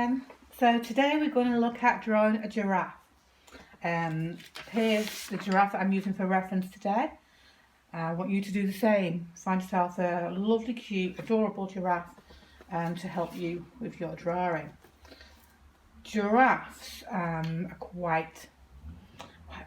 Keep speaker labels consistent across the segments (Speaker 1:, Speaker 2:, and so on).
Speaker 1: again. So today we're going to look at drawing a giraffe. Here's the giraffe that I'm using for reference today. I want you to do the same. Find yourself a lovely, cute, adorable giraffe to help you with your drawing. Giraffes are quite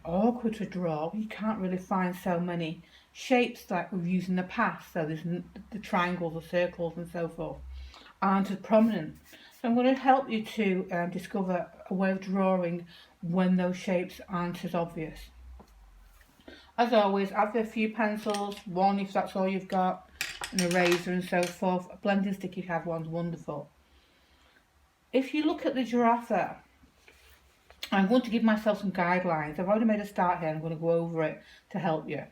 Speaker 1: awkward to draw. You can't really find so many shapes like we've used in the past. So there's the triangles, the circles and so forth aren't as prominent. So I'm going to help you to discover a way of drawing when those shapes aren't as obvious. As always, have a few pencils, one if that's all you've got, an eraser and so forth. A blending stick if you have one's wonderful. If you look at the giraffe there, I'm going to give myself some guidelines. I've already made a start here, I'm going to go over it to help you.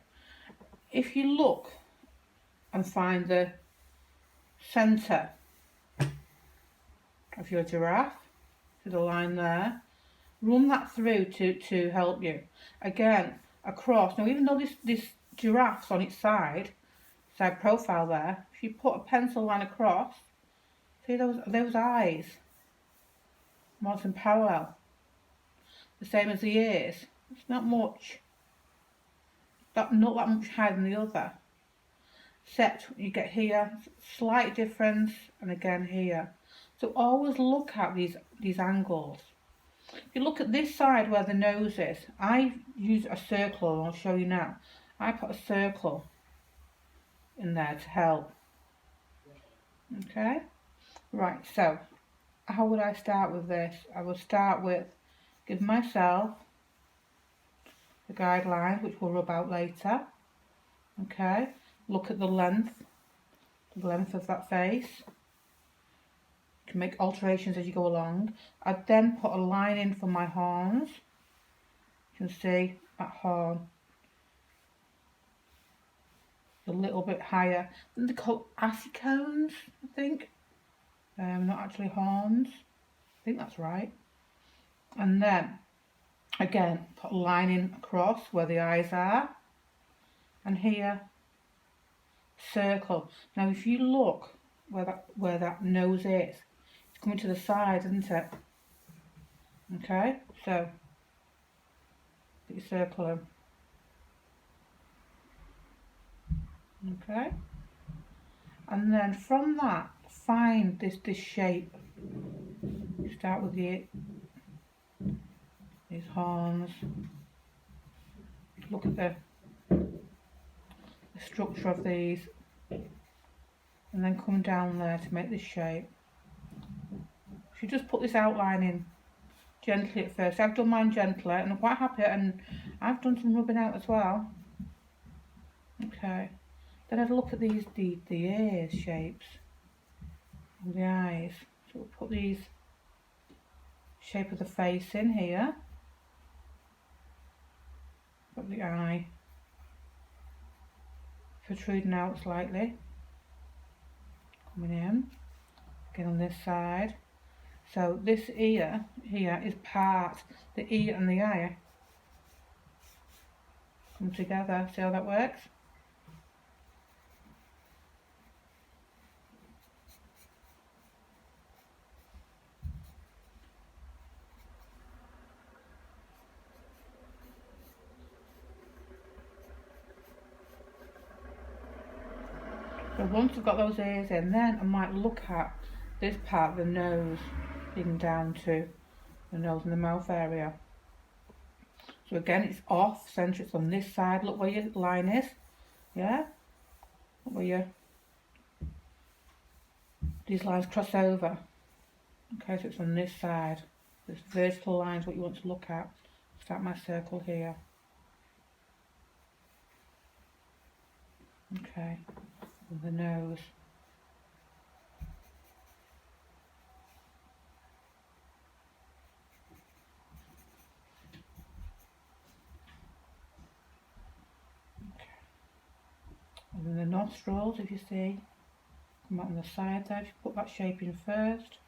Speaker 1: If you look and find the centre of your giraffe, to the line there, run that through to help you. Again, across. Now even though this giraffe's on its side profile there, if you put a pencil line across, see those eyes, nice and parallel. The same as the ears. It's not much. Not that much higher than the other. Except you get here, slight difference, and again here. So always look at these angles. If you look at this side where the nose is, I use a circle, and I'll show you now. I put a circle in there to help. Okay? Right, so how would I start with this? I will start with give myself the guidelines, which we'll rub out later. Okay? Look at the length of that face. You can make alterations as you go along. I then put a line in for my horns. You can see that horn a little bit higher. They're called acicones, I think. Not actually horns. I think that's right. And then again put a line in across where the eyes are, and here circle. Now if you look where that nose is, it's coming to the side, isn't it? Okay, so put your circle in. Okay, and then from that find this shape. Start with these horns. Look at the structure of these, and then come down there to make this shape. If you just put this outline in gently at first. I've done mine gently and I'm quite happy, and I've done some rubbing out as well. Okay, then have a look at the ears shapes and the eyes. So we'll put these shape of the face in here. Got the eye protruding out slightly, coming in again on this side. So this ear here is part, the ear and the eye come together. See how that works? So once I've got those ears in, then I might look at this part of the nose, even down to the nose and the mouth area. So again, it's off centre, it's on this side. Look where your line is, yeah? Look where these lines cross over. Okay, so it's on this side. This vertical line is what you want to look at. Start my circle here. Okay, and the nose. Okay. And then the nostrils, if you see, come out on the side there. If you put that shape in first.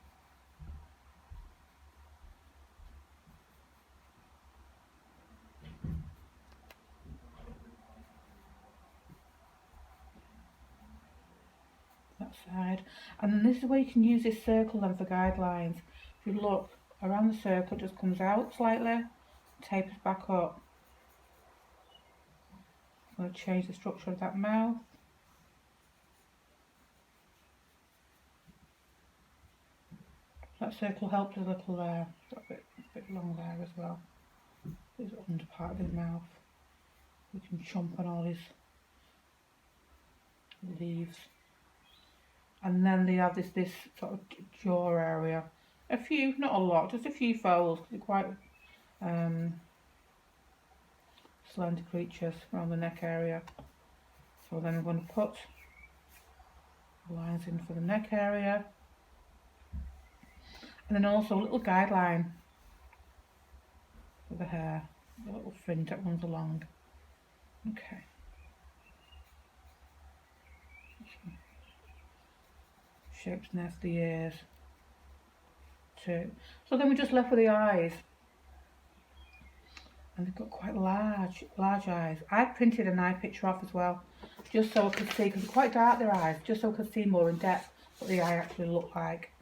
Speaker 1: That side. And then this is where you can use this circle then for guidelines. if you look around the circle, it just comes out slightly, tapers back up. I'm going to change the structure of that mouth. That circle helped a little there. Got a bit long there as well. This under part of his mouth. We can chomp on all his leaves. And then they have this sort of jaw area. A few, not a lot, just a few folds. They're quite slender creatures around the neck area. So then I'm going to put lines in for the neck area. And then also a little guideline for the hair, a little fringe that runs along. Okay. Shapes there for the ears too. So then we're just left with the eyes. And they've got quite large eyes. I printed an eye picture off as well, just so I could see, because they're quite dark, their eyes, just so I could see more in depth what the eye actually looked like.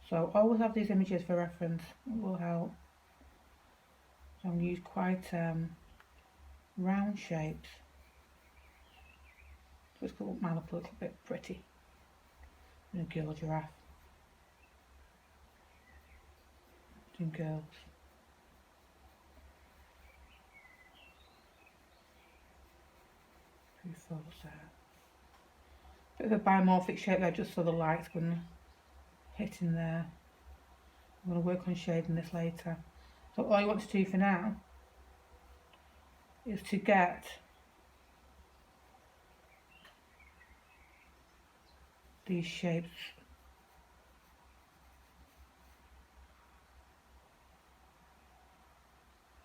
Speaker 1: So always have these images for reference, it will help. So I'm going to use quite round shapes. So it's going to look a little bit pretty. And a girl giraffe. Doing girls. Few folds there. Bit of a bimorphic shape there, just so the light's going to hit in there. I'm going to work on shading this later. So all you want to do for now is to get these shapes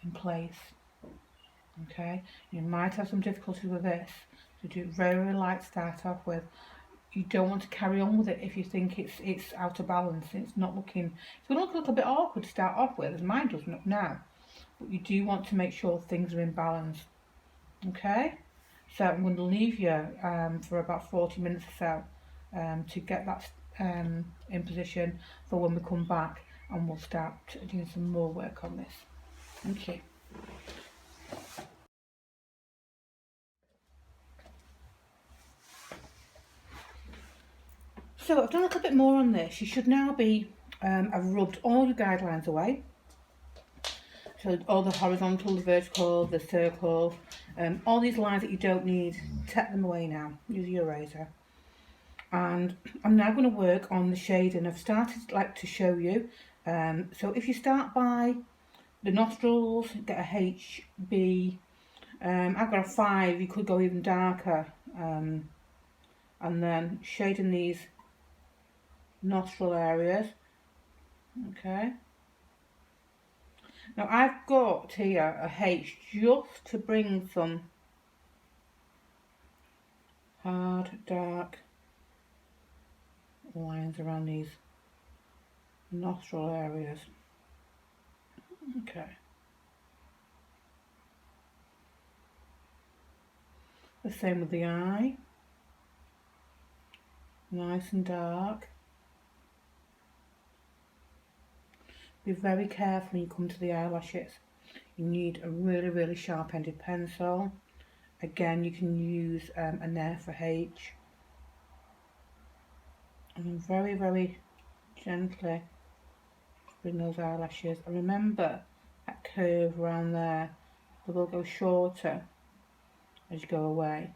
Speaker 1: in place. Okay, you might have some difficulty with this, so do it very light to start off with. You don't want to carry on with it if you think it's out of balance. It's not looking, it's going to look a little bit awkward to start off with, as mine does now. But you do want to make sure things are in balance. Okay, so I'm going to leave you for about 40 minutes or so to get that in position for when we come back, and we'll start doing some more work on this. Thank you. So I've done a little bit more on this. You should now be, I've rubbed all your guidelines away. So all the horizontal, the vertical, the circle, all these lines that you don't need, take them away now. Use your eraser. And I'm now going to work on the shading. I've started to show you. So if you start by the nostrils, get a HB. I've got a 5, you could go even darker. And then shading these nostril areas. Okay. Now I've got here a H just to bring some hard, dark lines around these nostril areas. Okay. The same with the eye. Nice and dark. Be very careful when you come to the eyelashes. You need a really sharp-ended pencil. Again, you can use a nail for H. And then very gently bring those eyelashes. And remember that curve around there. They will go shorter as you go away.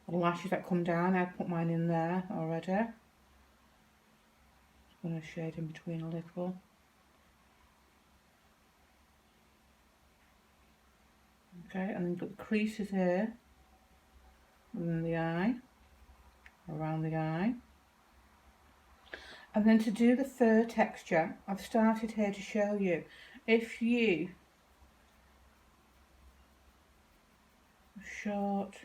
Speaker 1: The lashes that come down, I've put mine in there already. I'm going to shade in between a little. Okay, and then put the creases here, and then the eye, around the eye. And then to do the fur texture, I've started here to show you, if you short,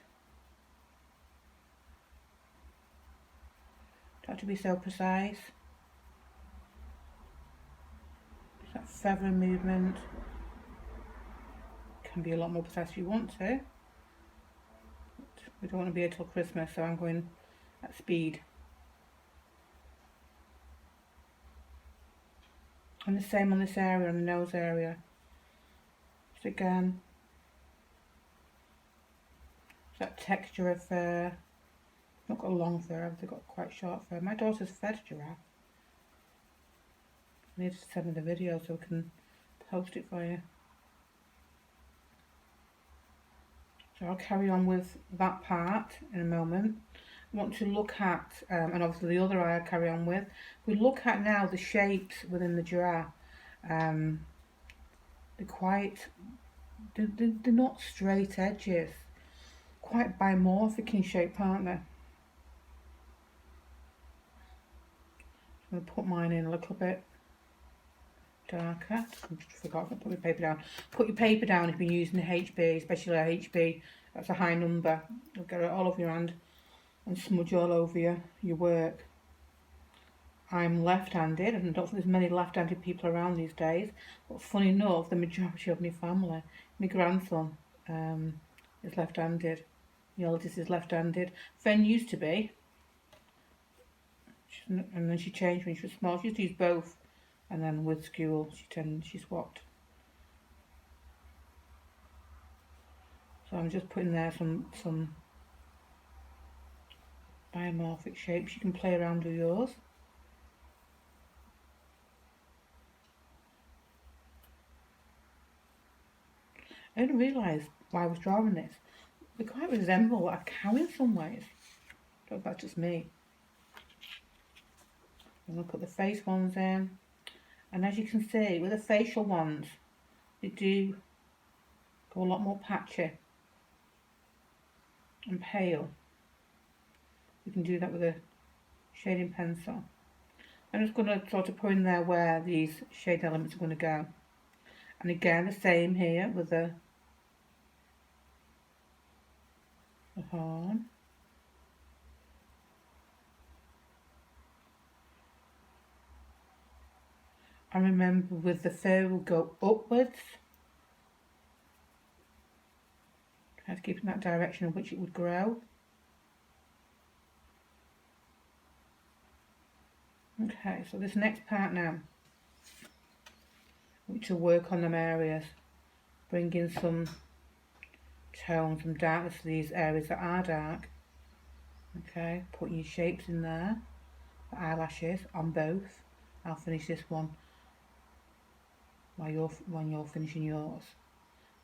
Speaker 1: don't have to be so precise, it's that feather movement. Can be a lot more precise if you want to, but we don't want to be here till Christmas, so I'm going at speed. And the same on this area, on the nose area. So again, that texture of fur. Not got long fur, I've got quite short fur. My daughter's fed a giraffe. I need to send me the video so I can post it for you. So I'll carry on with that part in a moment. I want to look at, and obviously the other eye I'll carry on with. We look at now the shapes within the giraffe. They're quite, they're not straight edges. Quite bimorphic in shape, aren't they? I'm going to put mine in a little bit darker. I forgot to put my paper down. Put your paper down if you're using a HB, especially a HB. That's a high number. You'll get it all over your hand and smudge all over your work. I'm left-handed, and I don't think there's many left-handed people around these days. But funny enough, the majority of my family, my grandson is left-handed. The eldest is left-handed. Fen used to be, and then she changed when she was small. She used to use both, and then with school she swapped. So I'm just putting there some biomorphic shapes. You can play around with yours. I didn't realise why I was drawing this. They quite resemble a cow in some ways. I don't know if that's just me. I'm going to put the face ones in. And as you can see, with the facial ones, they do go a lot more patchy and pale. You can do that with a shading pencil. I'm just going to sort of put in there where these shade elements are going to go. And again, the same here with the horn. And remember, with the fur will go upwards. Try to keep in that direction in which it would grow. Okay, so this next part now, which will work on them areas, bring in some tone, some darkness to these areas that are dark. Okay, putting your shapes in there, the eyelashes on both. I'll finish this one when you're finishing yours.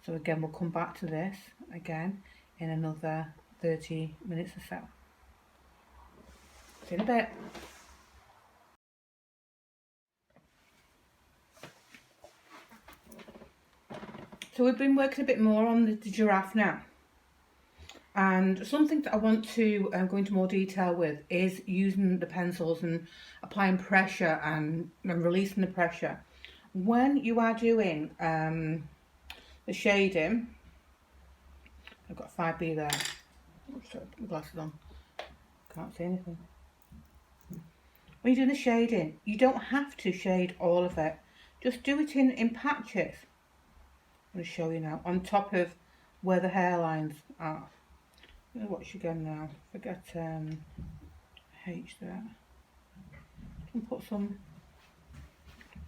Speaker 1: So again, we'll come back to this again in another 30 minutes or so. See you in a bit. So we've been working a bit more on the giraffe now. And something that I want to go into more detail with is using the pencils and applying pressure and releasing the pressure. When you are doing the shading, I've got 5B there. Oops, sorry, put my glasses on. Can't see anything. When you're doing the shading, you don't have to shade all of it. Just do it in patches. I'm going to show you now, on top of where the hairlines are. I'm going to watch again now. Forget H there. And put some,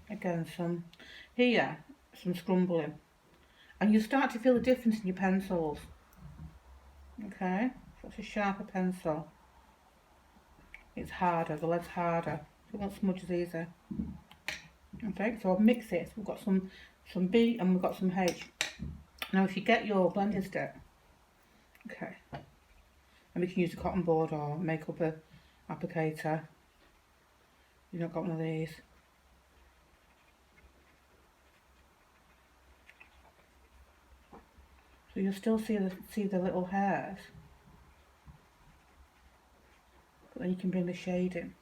Speaker 1: again, some here, some scrumbling. And you start to feel the difference in your pencils. Okay, so it's a sharper pencil. It's harder, the lead's harder. So it won't smudge as easy. Okay, so I've mixed it. So we've got some B and we've got some H. Now if you get your blending stick, okay, and we can use a cotton board or makeup applicator. You've not got one of these. So you'll still see the little hairs, but then you can bring the shade in.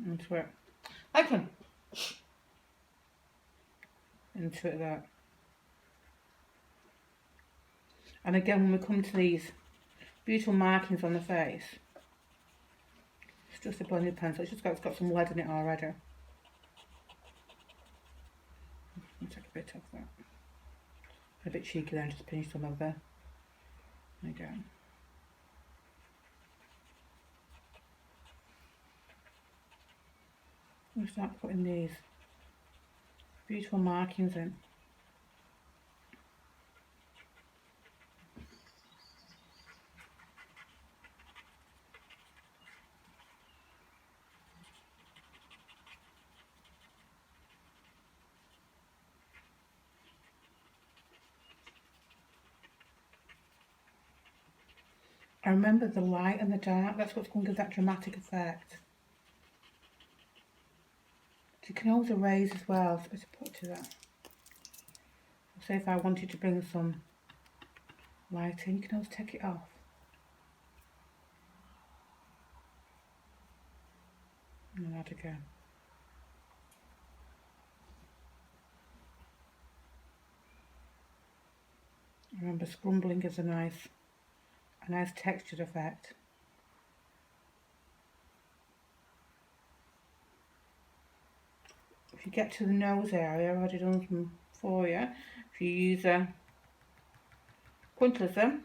Speaker 1: Into it. I can into it there. And again, when we come to these beautiful markings on the face, it's just a blended pencil. It's got some lead in it already. I'll take a bit of that. A bit cheeky then, just pinch some over there. Again. I'm going to start putting these beautiful markings in. I remember the light and the dark, that's what's going to give that dramatic effect. So you can always erase as well, so to put to that. Say if I wanted to bring some light in, you can always take it off. And that again. Remember, scrumbling gives a nice textured effect. If you get to the nose area, I've already done some for you. If you use a pointillism,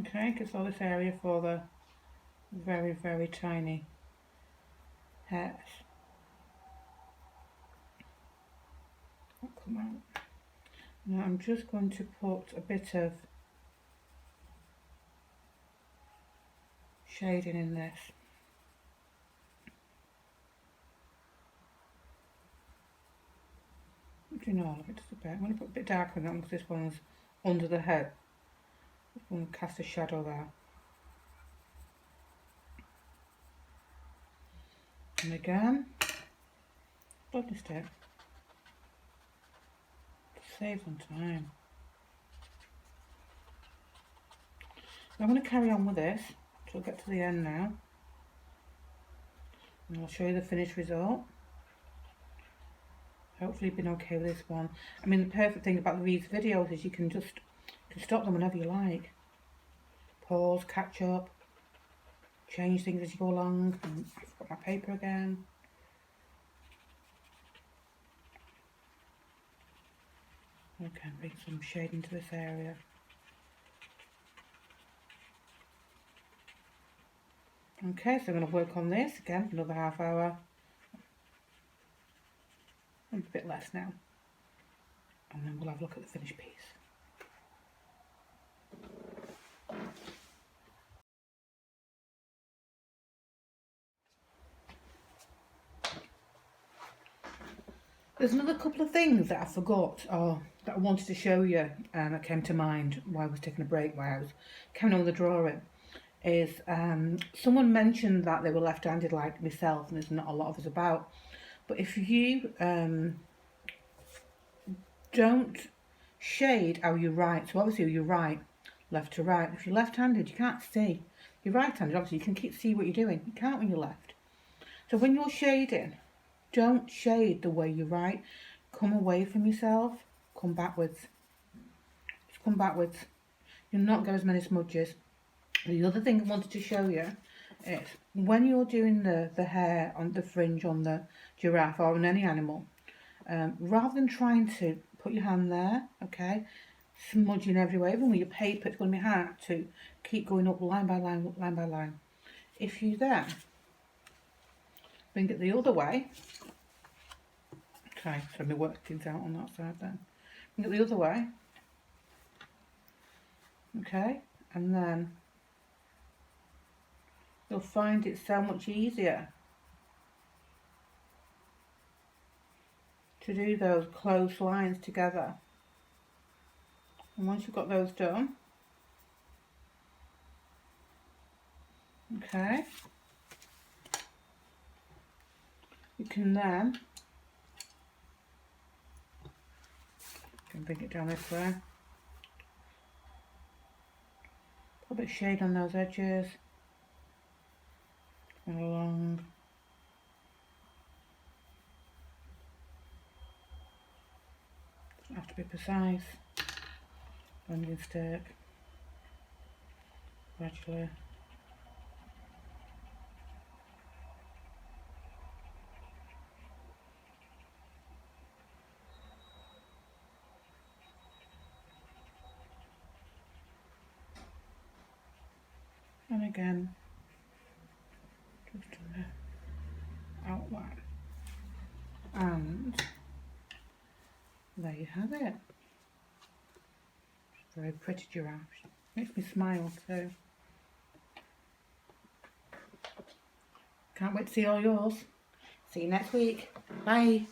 Speaker 1: okay, gives all this area for the very, very tiny hairs. That'll come out. Now I'm just going to put a bit of shading in this. I'm doing all of it just a bit. I'm going to put a bit darker on that because this one's under the head. I'm going to cast a shadow there. And again, bloody stick. Saves on time. I'm going to carry on with this till I get to the end now. And I'll show you the finished result. Hopefully you've been okay with this one. I mean, the perfect thing about these videos is you can stop them whenever you like. Pause, catch up, change things as you go along. And I've got my paper again. Okay, bring some shade into this area. Okay, so I'm going to work on this again for another half hour. A bit less now. And then we'll have a look at the finished piece. There's another couple of things that I forgot or that I wanted to show you that came to mind while I was taking a break, while I was carrying on with the drawing. Is someone mentioned that they were left-handed like myself, and there's not a lot of us about. But if you don't shade how you write, so obviously you write left to right. If you're left-handed, you can't see. You're right-handed, obviously you can see what you're doing. You can't when you're left. So when you're shading, don't shade the way you write. Come away from yourself. Come backwards. Just come backwards. You'll not get as many smudges. The other thing I wanted to show you is when you're doing the hair on the fringe on the giraffe or on any animal, rather than trying to put your hand there, okay, smudging everywhere, even with your paper, it's going to be hard to keep going up line by line, line by line. If you then bring it the other way, okay, so let me work things out on that side then. Bring it the other way, okay, and then you'll find it so much easier to do those close lines together. And once you've got those done, okay, you can then bring it down this way, put a bit of shade on those edges, and along. Doesn't have to be precise. Blending stick, gradually. And again, just on the outline. And there you have it. It's a very pretty giraffe. Makes me smile too. Can't wait to see all yours. See you next week. Bye.